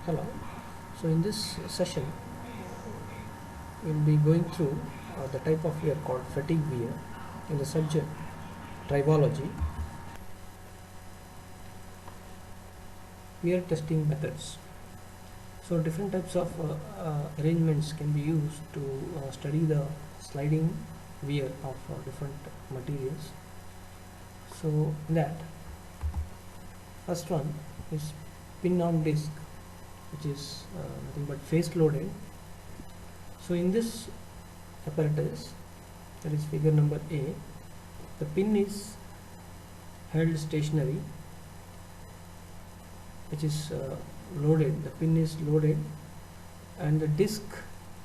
Hello. So in this session, we'll be going through the type of wear called fatigue wear in the subject tribology. Wear testing methods. So different types of arrangements can be used to study the sliding wear of different materials. So in that, first one is pin on disc, which is nothing but face loaded. So in this apparatus, that is figure number A, the pin is held stationary, which is loaded, the pin is loaded and the disc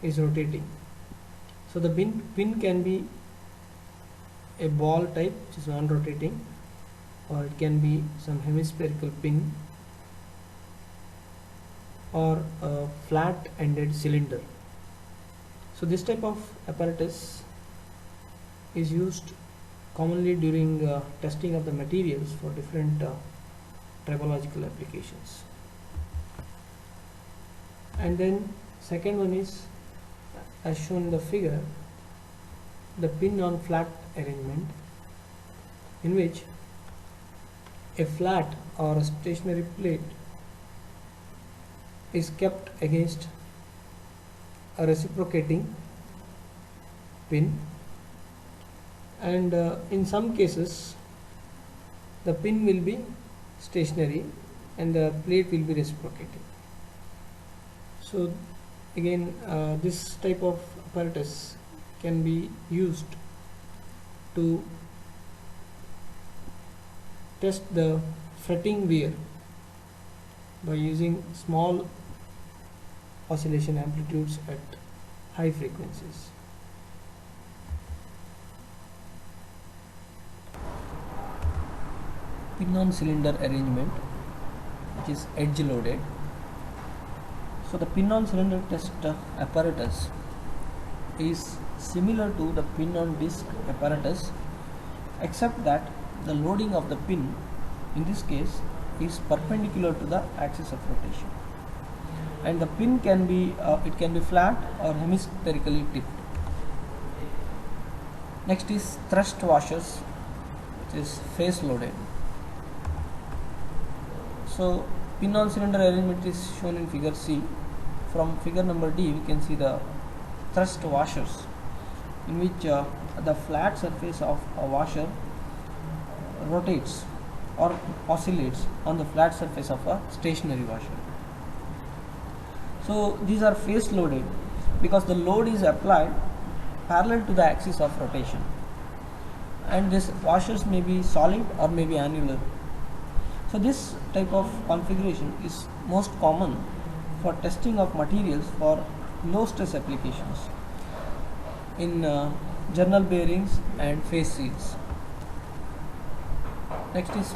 is rotating. So the pin can be a ball type, which is non-rotating, or it can be some hemispherical pin, or a flat ended cylinder. So this type of apparatus is used commonly during testing of the materials for different tribological applications. And then second one is, as shown in the figure, the pin on flat arrangement, in which a flat or a stationary plate is kept against a reciprocating pin, and in some cases the pin will be stationary and the plate will be reciprocating. So again, this type of apparatus can be used to test the fretting wear by using small oscillation amplitudes at high frequencies. Pin on cylinder arrangement, which is edge loaded. So the pin on cylinder test apparatus is similar to the pin on disc apparatus, except that the loading of the pin in this case is perpendicular to the axis of rotation, and the pin can be flat or hemispherically tipped. Next is thrust washers, which is face loaded. So pin on cylinder arrangement is shown in figure C. From figure number D, we can see the thrust washers, in which the flat surface of a washer rotates or oscillates on the flat surface of a stationary washer. So these are face loaded because the load is applied parallel to the axis of rotation, and these washers may be solid or may be annular. So this type of configuration is most common for testing of materials for low stress applications in journal bearings and face seals. Next is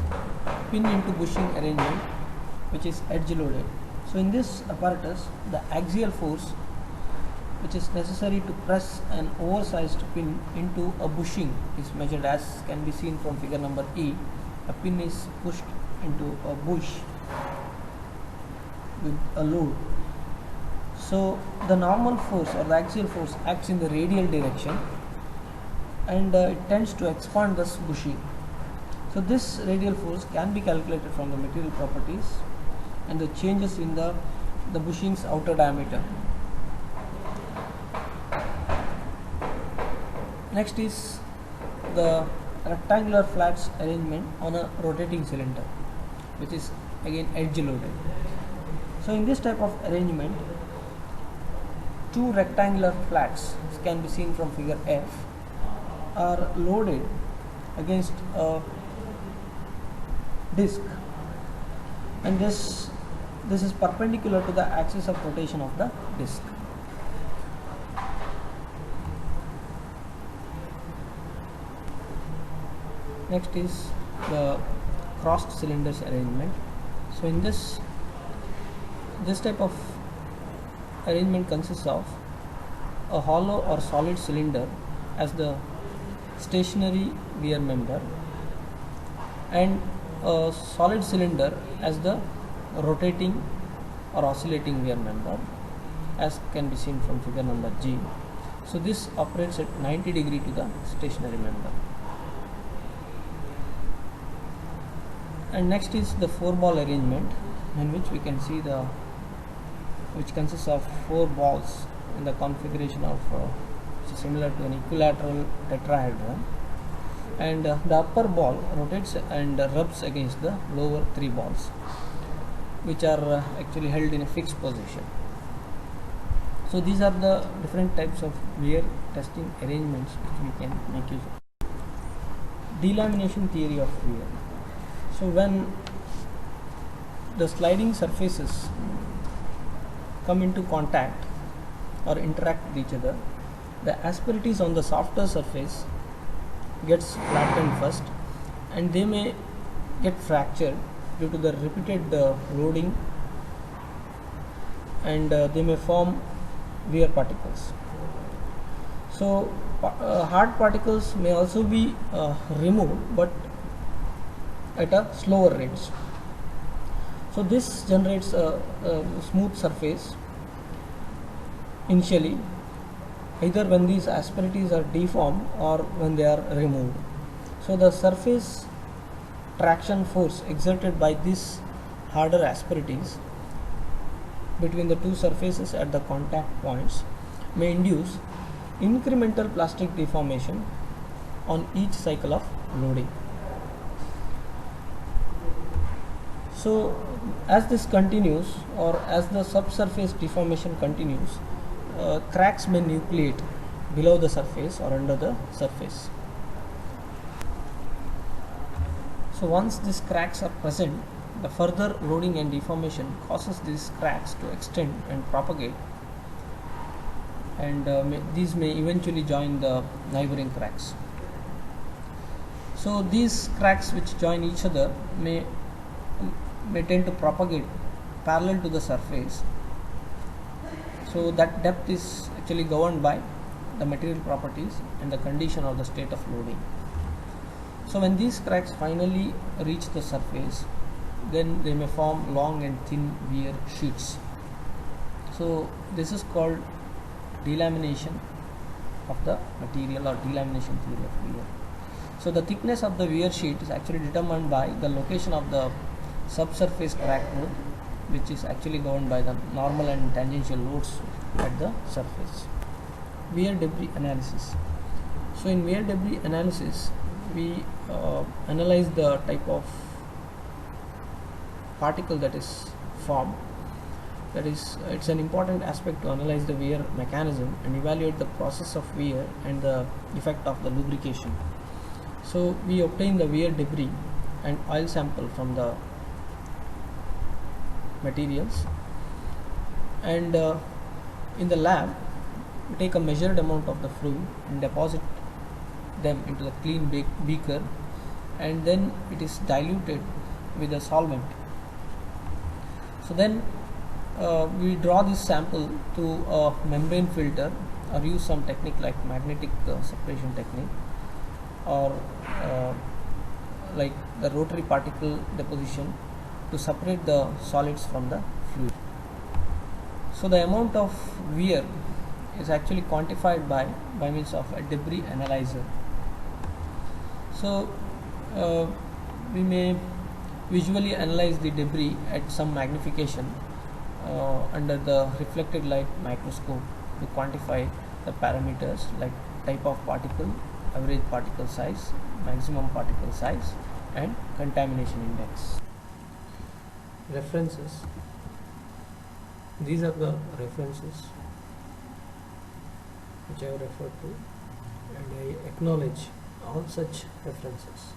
pin into bushing arrangement, which is edge loaded. So in this apparatus, the axial force which is necessary to press an oversized pin into a bushing is measured, as can be seen from figure number E. A pin is pushed into a bush with a load. So the normal force or the axial force acts in the radial direction, and it tends to expand this bushing. So this radial force can be calculated from the material properties and the changes in the bushing's outer diameter. Next is the rectangular flats arrangement on a rotating cylinder, which is again edge loaded. So in this type of arrangement, two rectangular flats, which can be seen from figure F, are loaded against a disc, and this is perpendicular to the axis of rotation of the disc. Next is the crossed cylinders arrangement. So in this type of arrangement consists of a hollow or solid cylinder as the stationary wear member and a solid cylinder as the rotating or oscillating wear member, as can be seen from figure number G. So this operates at 90 degree to the stationary member. And next is the 4-ball arrangement, in which we can see which consists of 4 balls in the configuration of similar to an equilateral tetrahedron, and the upper ball rotates and rubs against the lower 3 balls, which are actually held in a fixed position. So these are the different types of wear testing arrangements which we can make use of. Delamination theory of wear. So when the sliding surfaces come into contact or interact with each other, the asperities on the softer surface gets flattened first, and they may get fractured due to the repeated loading, and they may form wear particles. So hard particles may also be removed, but at a slower rates. So this generates a smooth surface initially, either when these asperities are deformed or when they are removed. So the surface traction force exerted by these harder asperities between the two surfaces at the contact points may induce incremental plastic deformation on each cycle of loading. So as this continues, or as the subsurface deformation continues, cracks may nucleate below the surface or under the surface. So once these cracks are present, the further loading and deformation causes these cracks to extend and propagate, and these may eventually join the neighboring cracks. So these cracks which join each other may tend to propagate parallel to the surface. So that depth is actually governed by the material properties and the condition or the state of loading. So when these cracks finally reach the surface, then they may form long and thin wear sheets. So this is called delamination of the material, or delamination theory of wear. So the thickness of the wear sheet is actually determined by the location of the subsurface crack growth, which is actually governed by the normal and tangential loads at the surface. Wear debris analysis. So in wear debris analysis, we analyze the type of particle that is formed. That is, it's an important aspect to analyze the wear mechanism and evaluate the process of wear and the effect of the lubrication. So we obtain the wear debris and oil sample from the materials, and in the lab we take a measured amount of the fluid and deposit them into the clean beaker, and then it is diluted with a solvent. So then we draw this sample to a membrane filter, or use some technique like magnetic separation technique, or like the rotary particle deposition, to separate the solids from the fluid. So the amount of wear is actually quantified by means of a debris analyzer. So we may visually analyze the debris at some magnification under the reflected light microscope to quantify the parameters like type of particle, average particle size, maximum particle size, and contamination index. References. These are the references which I have referred to, and I acknowledge all such references.